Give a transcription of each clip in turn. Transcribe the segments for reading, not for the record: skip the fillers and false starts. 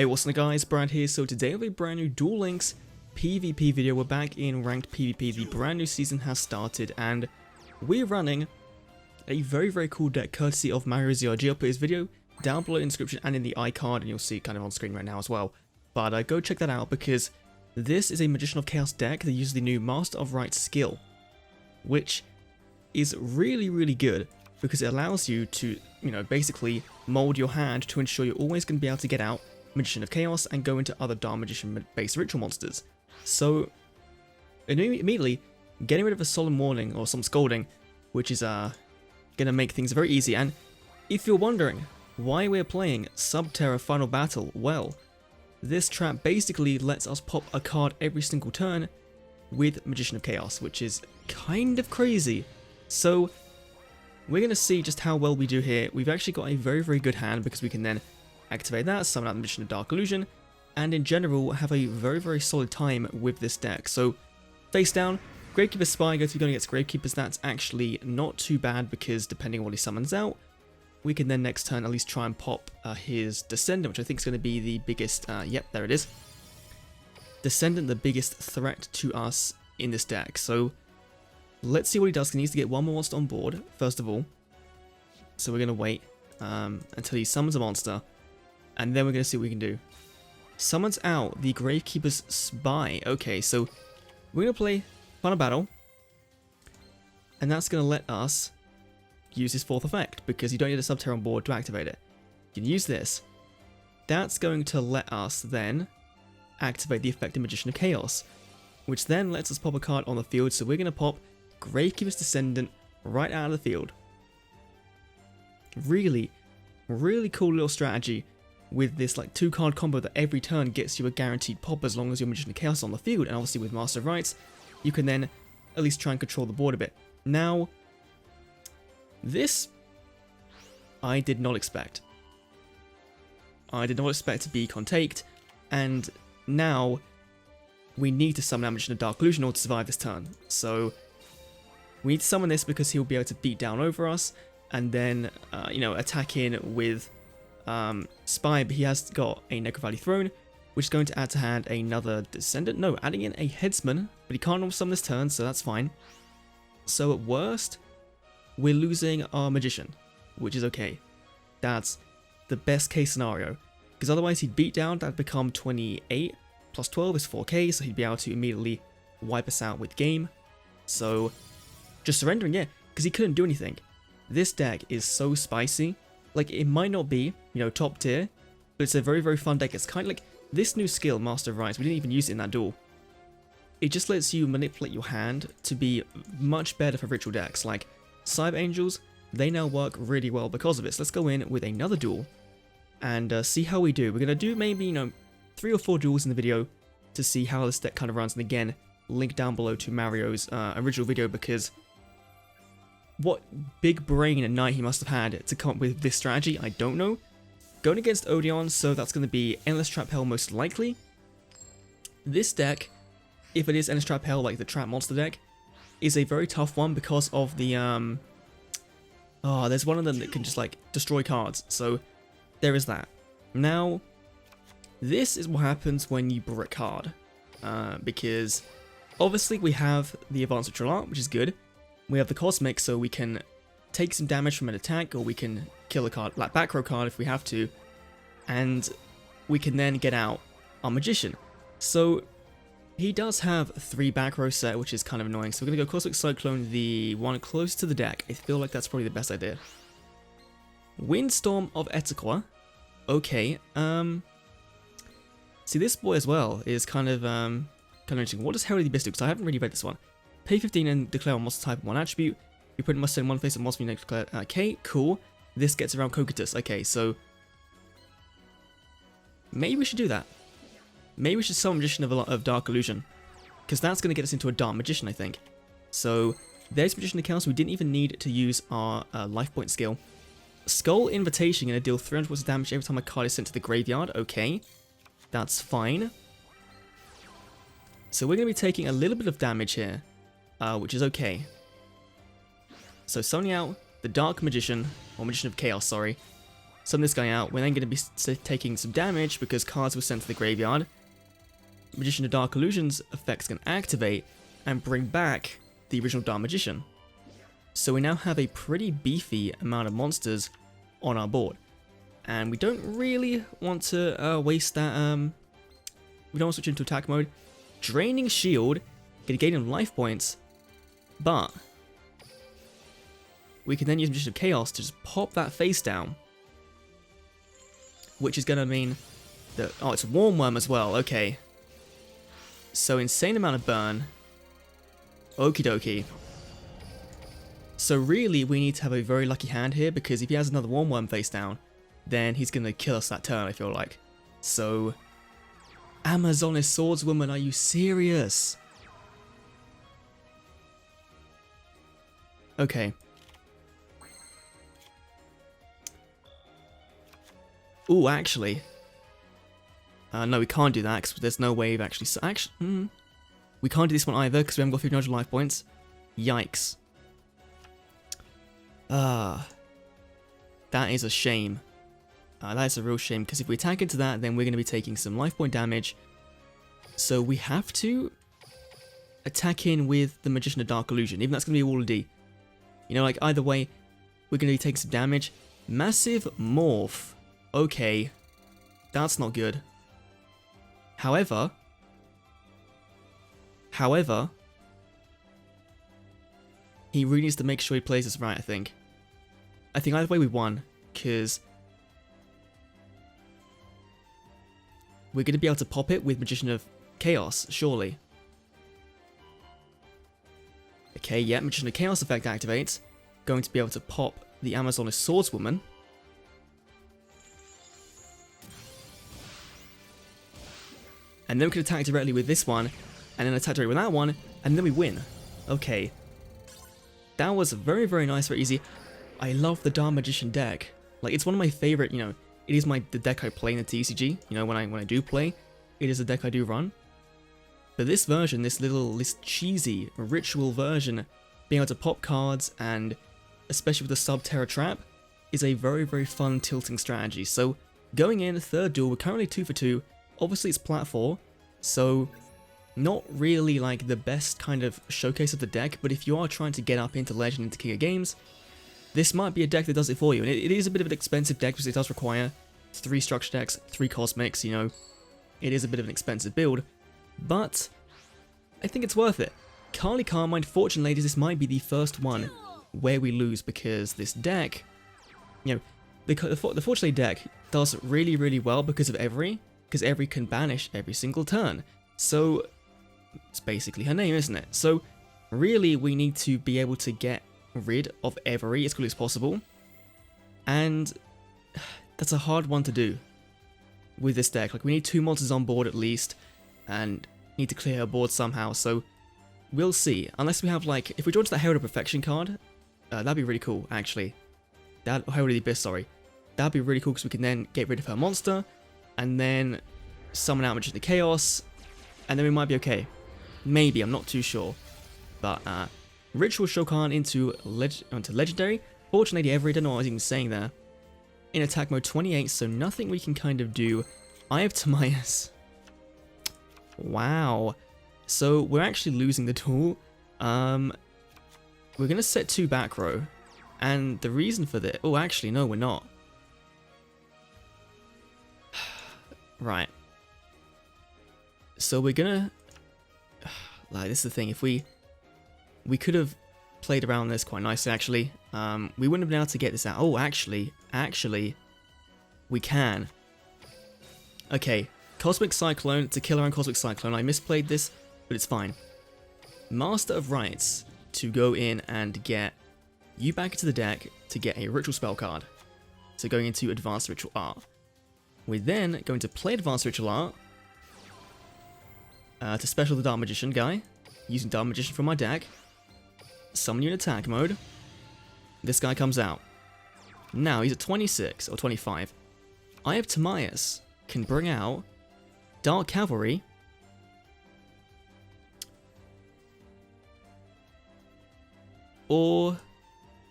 Hey, what's up guys, Brad here. So today we have a brand new Duel Links PvP video. We're back in ranked PvP. The brand new season has started and we're running a very cool deck courtesy of Mario ZRG. I'll put his video down below in the description and in the iCard, and you'll see it kind of on screen right now as well. But go check that out because this is a Magician of Chaos deck that uses the new Master of Rites skill, which is really good because it allows you to, basically mold your hand to ensure you're always going to be able to get out Magician of Chaos and go into other Dark Magician based ritual monsters. So immediately getting rid of a Solemn Warning or some Scolding, which is gonna make things very easy. And if you're wondering why we're playing Subterra Final Battle, well, this trap basically lets us pop a card every single turn with Magician of Chaos, which is kind of crazy. So we're gonna see just how well we do here. We've actually got a very good hand because we can then activate that, summon out the Magician of Dark Illusion, and in general have a very solid time with this deck. So face down, Gravekeepers Spy goes to be going against Gravekeepers. That's actually not too bad because depending on what he summons out, we can then next turn at least try and pop his Descendant, which I think is going to be the biggest, yep, there it is. Descendant, the biggest threat to us in this deck. So let's see what he does. He needs to get one more monster on board, first of all. So we're going to wait until he summons a monster, and then we're going to see what we can do. Summons out the Gravekeepers Spy. Okay, so we're going to play Final Battle, and that's going to let us use his fourth effect, because you don't need a Subterra on board to activate it. You can use this. That's going to let us then activate the effect of Magician of Chaos, which then lets us pop a card on the field. So we're going to pop Gravekeeper's Descendant right out of the field. Really cool little strategy with this like 2-card combo that every turn gets you a guaranteed pop as long as your Magician of Chaos is on the field. And obviously with Master of Rites, you can then at least try and control the board a bit. Now, this I did not expect. I did not expect to be contaked, and now we need to summon out Magician of Dark Illusion in order to survive this turn. So we need to summon this because he'll be able to beat down over us and then, attack in with Spy, but he has got a Necro Valley Throne, which is going to add to hand another Descendant. No, adding in a Headsman, but he can't normal summon this turn, so that's fine. So at worst, we're losing our Magician, which is okay. That's the best case scenario, because otherwise he'd beat down, that'd become 28 plus 12 is 4k, so he'd be able to immediately wipe us out with game. So just surrendering, yeah, because he couldn't do anything. This deck is so spicy. Like, it might not be, top tier, but it's a very fun deck. It's kind of like this new skill, Master of Rites. We didn't even use it in that duel. It just lets you manipulate your hand to be much better for ritual decks. Like Cyber Angels, they now work really well because of it. So let's go in with another duel and see how we do. We're going to do maybe, 3 or 4 duels in the video to see how this deck kind of runs. And again, link down below to Mario's original video, because what big brain at night he must have had to come up with this strategy, I don't know. Going against Odeon, so that's going to be Endless Trap Hell most likely. This deck, if it is Endless Trap Hell, like the Trap Monster deck, is a very tough one because of the, there's one of them that can just, like, destroy cards, so there is that. Now, this is what happens when you brick hard, because obviously we have the Advanced Ritual Art, which is good. We have the Cosmic, so we can take some damage from an attack, or we can kill a card, like back row card if we have to, and we can then get out our Magician. So he does have 3 back row set, which is kind of annoying. So we're going to go Cosmic Cyclone, the one close to the deck. I feel like that's probably the best idea. Windstorm of Etiqua. Okay, see, this boy as well is kind of interesting. What does Herald the Abyss do? Because I haven't really read this one. Pay 15 and declare one monster type and 1 attribute. You put monster in one face of monster you next declare. Okay, cool. This gets around Cocytus. Okay, so maybe we should do that. Maybe we should summon Magician of Dark Illusion, because that's going to get us into a Dark Magician, I think. So there's Magician of Chaos. We didn't even need to use our life point skill. Skull Invitation going to deal 300 points of damage every time a card is sent to the graveyard. Okay, that's fine. So we're going to be taking a little bit of damage here, which is okay. So summoning out the Dark Magician, or Magician of Chaos, sorry, summon this guy out. We're then going to be taking some damage because cards were sent to the graveyard. Magician of Dark Illusions effect's going to activate and bring back the original Dark Magician. So we now have a pretty beefy amount of monsters on our board. And we don't really want to waste that, we don't want to switch into attack mode. Draining Shield, gonna gain him life points, but we can then use Magician of Chaos to just pop that face down. Which is gonna mean that, oh, it's Warm Worm as well, okay. So insane amount of burn. Okie dokie. So really, we need to have a very lucky hand here, because if he has another Warm Worm face down, then he's gonna kill us that turn, I feel like. So, Amazoness Swordswoman, are you serious? Okay. Ooh, actually. No, we can't do that, because there's no way of actually... we can't do this one either, because we haven't got 1500 life points. Yikes. That is a shame. That is a real shame, because if we attack into that, then we're going to be taking some life point damage. So we have to attack in with the Magician of Dark Illusion, even that's going to be a Wall of D. You know, like, either way, we're going to be taking some damage. Massive Morph. Okay. That's not good. However, he really needs to make sure he plays this right, I think. I think either way we won, because we're going to be able to pop it with Magician of Chaos, surely. Okay, yeah, Magician of Chaos effect activates. Going to be able to pop the Amazoness Swordswoman. And then we can attack directly with this one, and then attack directly with that one, and then we win. Okay. That was very, very nice, very easy. I love the Dark Magician deck. Like, it's one of my favorite, you know, it is the deck I play in the TCG. You know, when I do play, it is the deck I do run. But this version, this cheesy ritual version, being able to pop cards, and especially with the Sub-Terra Trap, is a very, very fun tilting strategy. So, going in, third duel, we're currently 2 for 2. Obviously, it's plat 4, so not really like the best kind of showcase of the deck, but if you are trying to get up into Legend, into King of Games, this might be a deck that does it for you. And it is a bit of an expensive deck because it does require 3 structure decks, 3 cosmics, you know. It is a bit of an expensive build, but I think it's worth it. Kali Carmine, fortune ladies, this might be the first one where we lose, because this deck, you know, the fortune lady deck does really, really well because of Every can banish every single turn. So it's basically her name, isn't it? So really, we need to be able to get rid of Every as quickly as possible, and that's a hard one to do with this deck. Like, we need 2 monsters on board at least, and need to clear her board somehow, so we'll see. Unless we have, like, if we draw to that Herald of Perfection card, that'd be really cool, actually. Herald of the Abyss, sorry. That'd be really cool, because we can then get rid of her monster, and then summon out Magician of Chaos, and then we might be okay. Maybe, I'm not too sure. But, Ritual Shokan into Legendary. Fortune Lady Every, don't know what I was even saying there. In attack mode 28, so nothing we can kind of do. Eye of Timaeus. Wow. So, we're actually losing the duel. We're going to set 2 back row. And the reason for this... Oh, actually, no, we're not. Right. So we're gonna... Like, this is the thing, if we could have played around this quite nicely, actually. We wouldn't have been able to get this out. Oh, actually, we can. Okay, Cosmic Cyclone to kill our own Cosmic Cyclone. I misplayed this, but it's fine. Master of Rites to go in and get you back into the deck to get a Ritual Spell card. So going into Advanced Ritual Art. We're then going to play Advanced Ritual Art to special the Dark Magician guy, using Dark Magician from my deck, summon you in attack mode. This guy comes out. Now he's at 26 or 25. Eye of Timaeus can bring out Dark Cavalry, or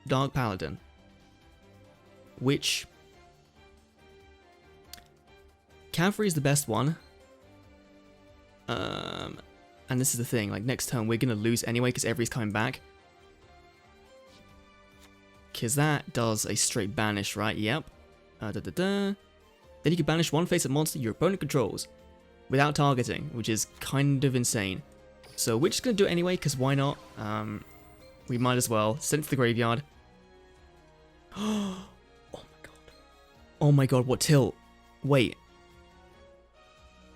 Dark Paladin, which Cavalry is the best one. And this is the thing, like next turn we're gonna lose anyway because everybody's coming back. Because that does a straight banish, right? Yep. Then you can banish one face-up monster your opponent controls without targeting, which is kind of insane. So we're just gonna do it anyway, because why not? We might as well. Send it to the graveyard. Oh my god. Oh my god, what tilt? Wait.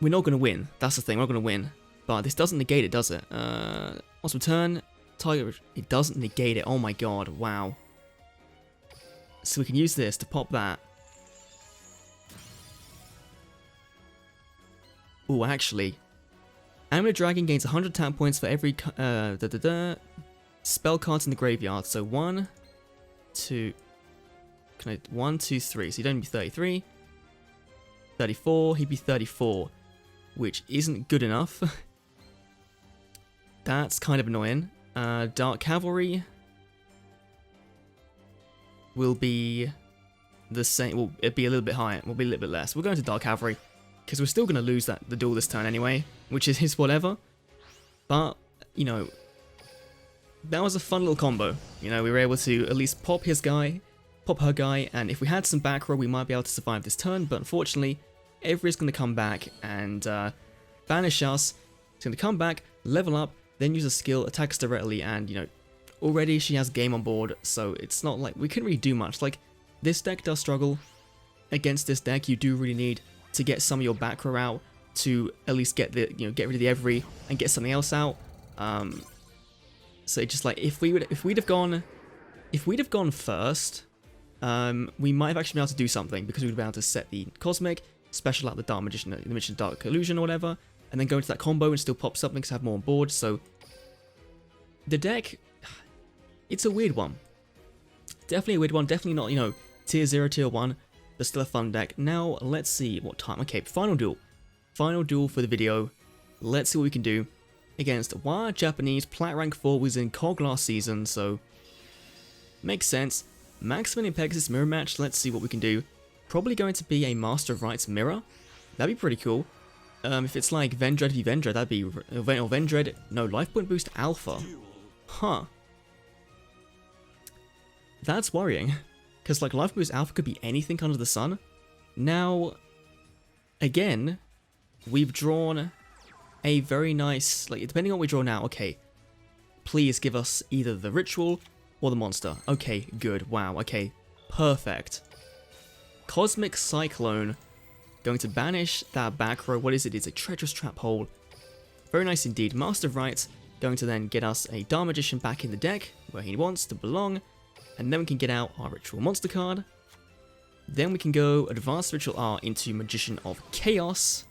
We're not gonna win. That's the thing, we're not gonna win. But this doesn't negate it, does it? Once return, target. It doesn't negate it. Oh my god, wow. So we can use this to pop that. Oh, actually. Amulet Dragon gains 100 tap points for every spell cards in the graveyard. So 1, 2. 1, 2, 3. So you don't be 33. 34. He'd be 34. Which isn't good enough. That's kind of annoying. Dark Cavalry will be the same. Well, it'd be a little bit higher. We'll be a little bit less. We're going to Dark Cavalry because we're still going to lose the duel this turn anyway, which is whatever. But, you know, that was a fun little combo. You know, we were able to at least pop his guy, pop her guy, and if we had some back row, we might be able to survive this turn. But unfortunately, Every's going to come back and banish us. It's going to come back, level up, then use a skill, attack us directly, and, you know, already she has game on board, so it's not like we couldn't really do much. Like, this deck does struggle. Against this deck, you do really need to get some of your back row out to at least get the, you know, get rid of the Every and get something else out. So it's just like if we'd have gone first, we might have actually been able to do something because we would have been able to set the Cosmic, special out the Dark Magician, the Magician Dark Illusion or whatever, and then go into that combo and still pop something to have more on board. So the deck, it's a weird one. Definitely a weird one. Definitely not, you know, tier 0, tier 1, but still a fun deck. Now, let's see what time. Okay, final duel. Final duel for the video. Let's see what we can do against Wild Japanese. Plat rank 4 was in COG last season, so makes sense. Maximilian Pegasus mirror match. Let's see what we can do. Probably going to be a Master of Rites mirror. That'd be pretty cool. If it's like Vendread v Vendread, that'd be... Or Vendread... No, Life Point Boost Alpha. Huh. That's worrying. Because, like, Life Boost Alpha could be anything under the sun. Now, again, we've drawn a very nice... Like, depending on what we draw now, okay. Please give us either the Ritual or the Monster. Okay, good. Wow, okay. Perfect. Cosmic Cyclone. Going to banish that back row. What is it? It's a Treacherous Trap Hole. Very nice indeed. Master of Rites. Going to then get us a Dark Magician back in the deck, where he wants to belong. And then we can get out our Ritual Monster card. Then we can go Advanced Ritual Art into Magician of Chaos.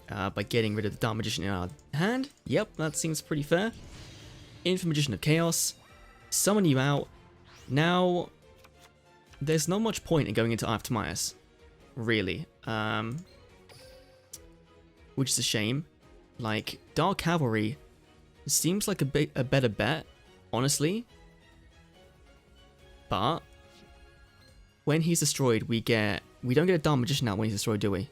By getting rid of the Dark Magician in our hand. Yep, that seems pretty fair. In for Magician of Chaos. Summon you out. Now, there's not much point in going into Eye of Timaeus. Really. Which is a shame. Like, Dark Cavalry seems like a better bet, honestly. But when he's destroyed, we don't get a Dark Magician out when he's destroyed, do we?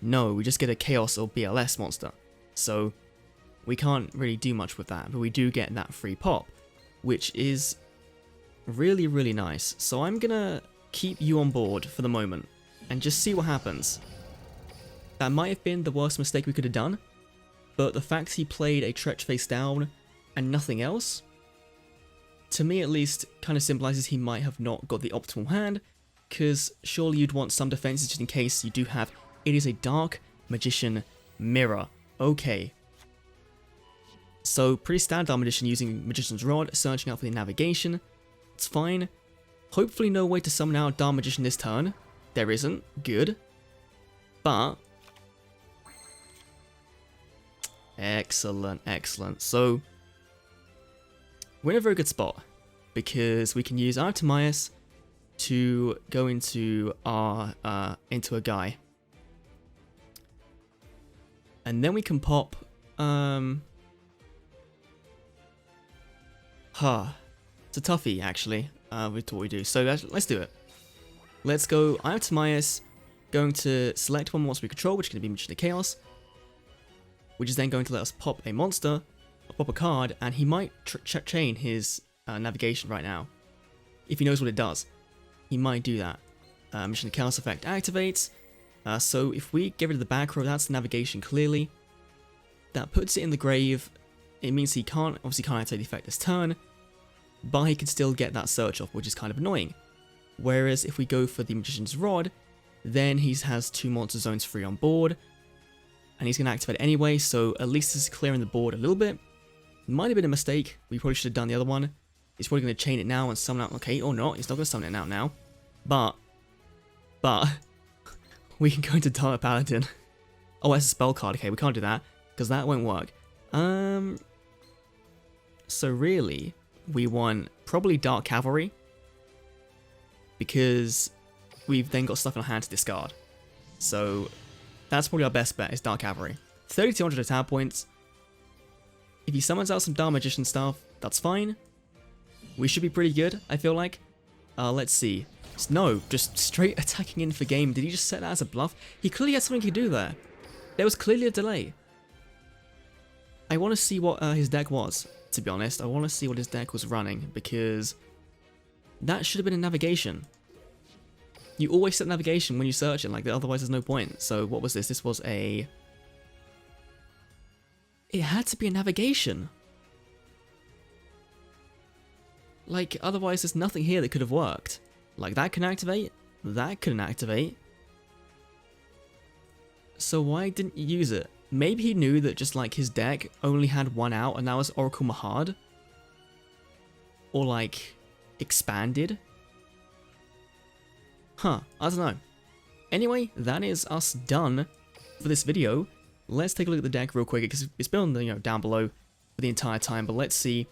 No, we just get a Chaos or BLS monster. So we can't really do much with that, but we do get that free pop, which is really, really nice. So I'm gonna keep you on board for the moment and just see what happens. That might have been the worst mistake we could have done, but the fact he played a Tretch face down and nothing else, to me at least, kind of symbolizes he might have not got the optimal hand, because surely you'd want some defenses just in case you do have. It is a Dark Magician mirror. Okay. So, pretty standard Dark Magician using Magician's Rod, searching out for the navigation. It's fine. Hopefully no way to summon out Dark Magician this turn. There isn't. Good. But... excellent, excellent. So, we're in a very good spot, because we can use Eye of Timaeus to go into our, into a guy. And then we can pop, it's a toughie, actually, with what we do. So let's do it. Let's go Eye of Timaeus, going to select one monster we control, which is going to be Magician of Chaos, which is then going to let us pop a monster, or pop a card, and he might chain his navigation right now. If he knows what it does, he might do that. Magician of Chaos effect activates, so if we get rid of the back row, that's the navigation clearly. That puts it in the grave. It means he obviously can't activate the effect this turn, but he can still get that search off, which is kind of annoying. Whereas if we go for the Magician's Rod, then he has 2 monster zones free on board, and he's going to activate it anyway, so at least this is clearing the board a little bit. Might have been a mistake, we probably should have done the other one. He's probably going to chain it now and summon out, okay, or not, he's not going to summon it out now. But, we can go into Dark Paladin. Oh, that's a spell card, okay, we can't do that, because that won't work. So really, we want probably Dark Cavalry, because we've then got stuff in our hand to discard. So that's probably our best bet, is Dark Cavalry. 3200 attack points. If he summons out some Dark Magician stuff, that's fine. We should be pretty good, I feel like. Let's see. No, just straight attacking in for game. Did he just set that as a bluff? He clearly had something he could do there. There was clearly a delay. I want to see what his deck was, to be honest. I want to see what his deck was running, because that should have been a navigation. You always set navigation when you search it, like, otherwise there's no point. So what was this? This was a... It had to be a navigation. Like, otherwise there's nothing here that could have worked. Like, that can activate, that couldn't activate. So why didn't you use it? Maybe he knew that just, like, his deck only had 1 out, and that was Oracle Mahad? Or, like, expanded? Huh, I don't know. Anyway, that is us done for this video. Let's take a look at the deck real quick, because it's been on, down below for the entire time, but let's see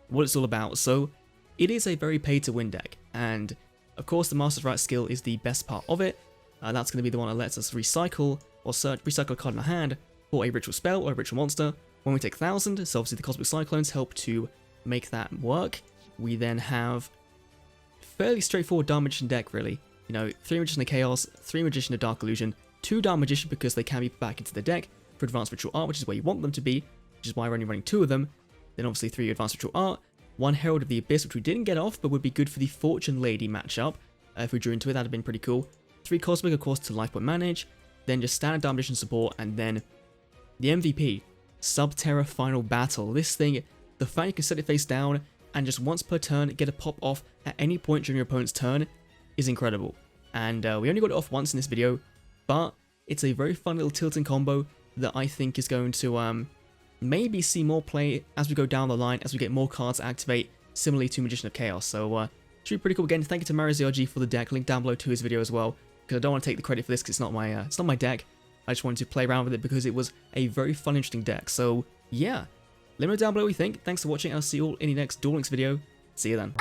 what it's all about. So, it is a very pay-to-win deck, and of course the Master's Right skill is the best part of it. That's going to be the one that lets us recycle a card in our hand for a ritual spell or a ritual monster. When we take 1000, so obviously the Cosmic Cyclones help to make that work. We then have fairly straightforward Dark Magician deck, really. 3 Magician of Chaos, 3 Magician of Dark Illusion, 2 Dark Magician because they can be put back into the deck for Advanced Ritual Art, which is where you want them to be, which is why we're only running 2 of them. Then obviously 3 Advanced Ritual Art, 1 Herald of the Abyss, which we didn't get off, but would be good for the Fortune Lady matchup. If we drew into it, that would have been pretty cool. 3 Cosmic, of course, to life point manage, then just standard Dark Magician support, and then the MVP, Subterra Final Battle. This thing, the fact you can set it face down, and just once per turn get a pop off at any point during your opponent's turn is incredible. And we only got it off once in this video, but it's a very fun little tilting combo that I think is going to maybe see more play as we go down the line, as we get more cards to activate, similarly to Magician of Chaos. So should be pretty cool. Again, thank you to MarioZRG for the deck, link down below to his video as well, because I don't want to take the credit for this because it's not my deck. I just wanted to play around with it because it was a very fun, interesting deck. So yeah, let me know down below what you think. Thanks for watching, and I'll see you all in the next Duel Links video. See you then.